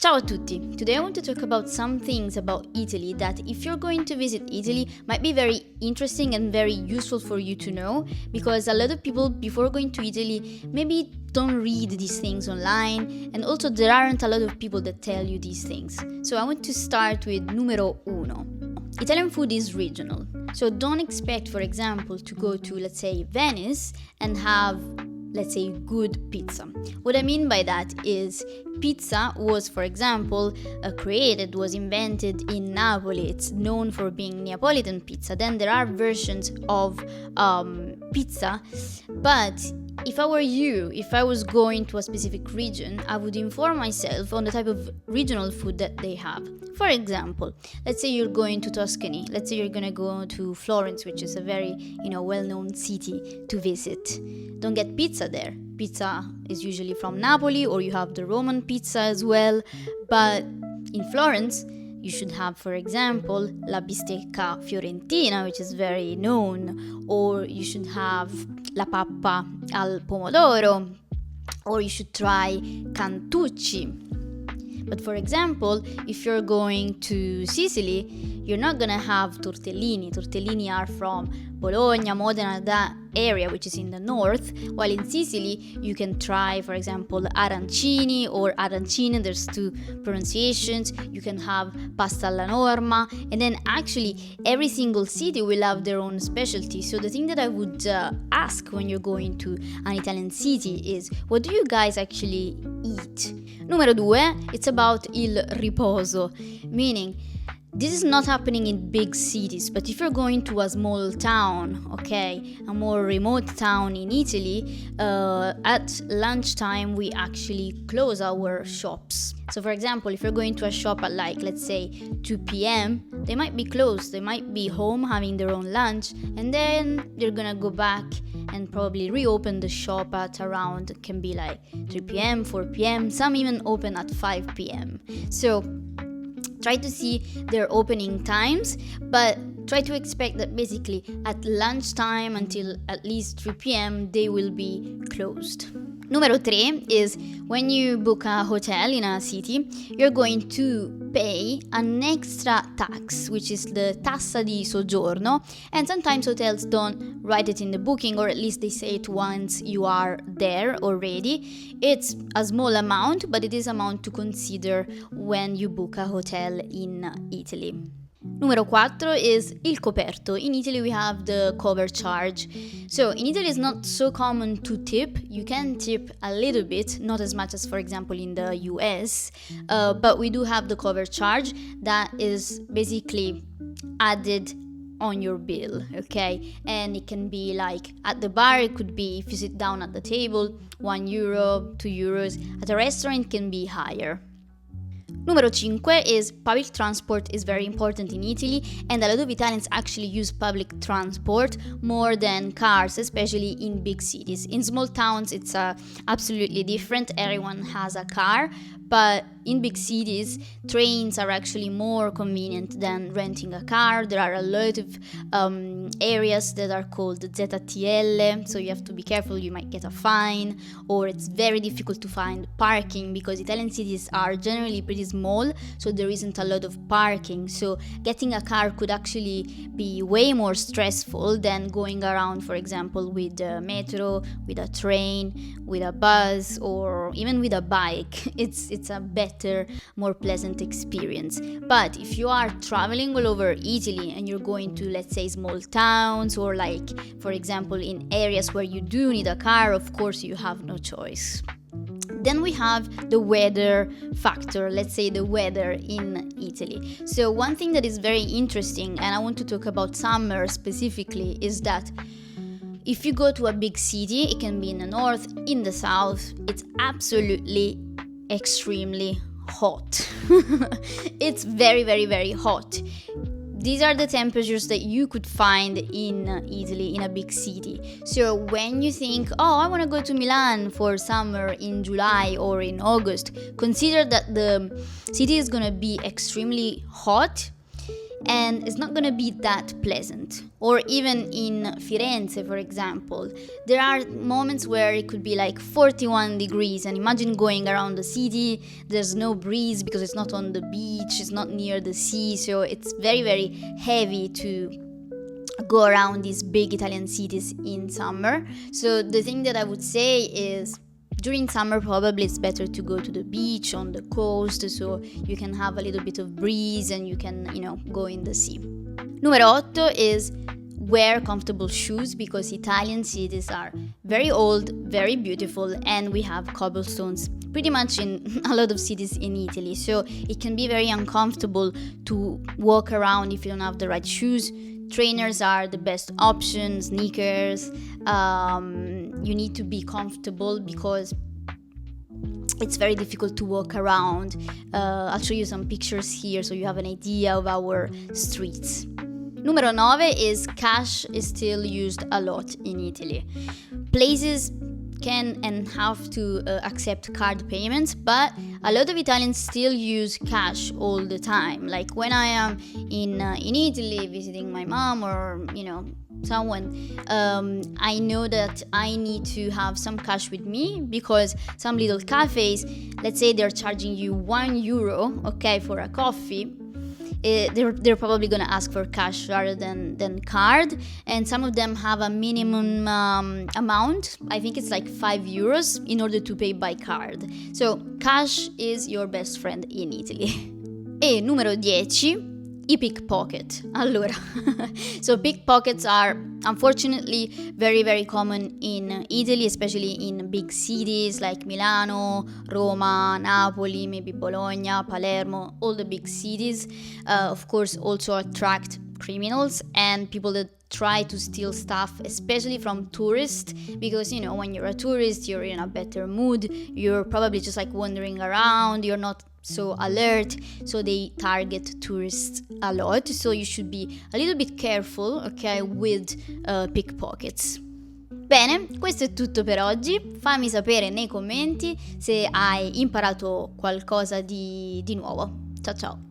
Ciao a tutti! Today I want to talk about some things about Italy that if you're going to visit Italy might be very interesting and very useful for you to know, because a lot of people before going to Italy maybe don't read these things online, and also there aren't a lot of people that tell you these things. So I want to start with numero uno. Italian food is regional. So don't expect, for example, to go to, let's say, Venice and have, let's say, good pizza. What I mean by that is pizza was, for example, was invented in Napoli. It's known for being Neapolitan pizza. Then there are versions of pizza, but if I were you, if I was going to a specific region, I would inform myself on the type of regional food that they have. For example, let's say you're going to Tuscany. Let's say you're gonna go to Florence, which is a very, well-known city to visit. Don't get pizza there. Pizza is usually from Napoli, or you have the Roman pizza as well. But in Florence, you should have, for example, la bistecca fiorentina, which is very known, or you should have la pappa al pomodoro, or you should try cantucci. But for example, if you're going to Sicily, you're not gonna have tortellini. Tortellini are from Bologna, Modena, that area which is in the north, while in Sicily you can try, for example, arancini or arancine. There's two pronunciations. You can have pasta alla norma, and then actually every single city will have their own specialty. So the thing that I would ask when you're going to an Italian city is, what do you guys actually eat? Numero due, it's about il riposo, meaning this is not happening in big cities, but if you're going to a small town, a more remote town in Italy, at lunchtime we actually close our shops. So for example, if you're going to a shop at let's say 2 p.m, they might be closed, they might be home having their own lunch, and then they're gonna go back and probably reopen the shop at around, it can be 3 p.m, 4 p.m, some even open at 5 p.m. So try to see their opening times, but try to expect that basically at lunchtime until at least 3 p.m. they will be closed. Numero 3 is when you book a hotel in a city, you're going to pay an extra tax, which is the Tassa di soggiorno, and sometimes hotels don't write it in the booking, or at least they say it once you are there already. It's a small amount, but it is amount to consider when you book a hotel in Italy. Numero 4 is il coperto. In Italy we have the cover charge. So in Italy it's not so common to tip. You can tip a little bit, not as much as for example in the US, but we do have the cover charge that is basically added on your bill, and it can be at the bar, it could be if you sit down at the table, €1, €2. At a restaurant it can be higher. Numero 5 is public transport is very important in Italy, and a lot of Italians actually use public transport more than cars, especially in big cities. In small towns it's absolutely different, everyone has a car, but in big cities, trains are actually more convenient than renting a car. There are a lot of areas that are called ZTL, so you have to be careful, you might get a fine, or it's very difficult to find parking because Italian cities are generally pretty small, so there isn't a lot of parking. So getting a car could actually be way more stressful than going around, for example, with a metro, with a train, with a bus, or even with a bike. It's a better, more pleasant experience. But if you are traveling all over Italy and you're going to, let's say, small towns, or for example in areas where you do need a car, of course you have no choice. Then we have the weather factor, let's say the weather in Italy. So one thing that is very interesting, and I want to talk about summer specifically, is that if you go to a big city, it can be in the north, in the south, it's absolutely extremely hot. It's very, very, very hot. These are the temperatures that you could find in Italy, in a big city. So when you think, I want to go to Milan for summer in July or in August, consider that the city is going to be extremely hot. and it's not gonna be that pleasant. Or even in Firenze, for example, there are moments where it could be like 41 degrees, and imagine going around the city, there's no breeze because it's not on the beach, it's not near the sea, so it's very, very heavy to go around these big Italian cities in summer. So the thing that I would say is, during summer probably it's better to go to the beach on the coast, so you can have a little bit of breeze and you can, go in the sea. Numero 8 is wear comfortable shoes, because Italian cities are very old, very beautiful, and we have cobblestones pretty much in a lot of cities in Italy, so it can be very uncomfortable to walk around if you don't have the right shoes. Trainers are the best option, sneakers. You need to be comfortable because it's very difficult to walk around. I'll show you some pictures here so you have an idea of our streets. Numero 9 is cash is still used a lot in Italy. Places can and have to accept card payments, but a lot of Italians still use cash all the time. Like when I am in Italy visiting my mom or someone, I know that I need to have some cash with me, because some little cafes, let's say they're charging you €1, okay, for a coffee. They're probably gonna ask for cash rather than card, and some of them have a minimum amount. I think it's like €5 in order to pay by card. So cash is your best friend in Italy. E numero 10, i pickpocket. Allora, so pickpockets are unfortunately very, very common in Italy, especially in big cities like Milano, Roma, Napoli, maybe Bologna, Palermo, all the big cities. Of course, also attract criminals and people that try to steal stuff, especially from tourists, because when you're a tourist, you're in a better mood, you're probably just like wandering around, you're not so alert, so they target tourists a lot, so you should be a little bit careful, okay, with pickpockets. Bene, questo è tutto per oggi. Fammi sapere nei commenti se hai imparato qualcosa di nuovo. Ciao ciao!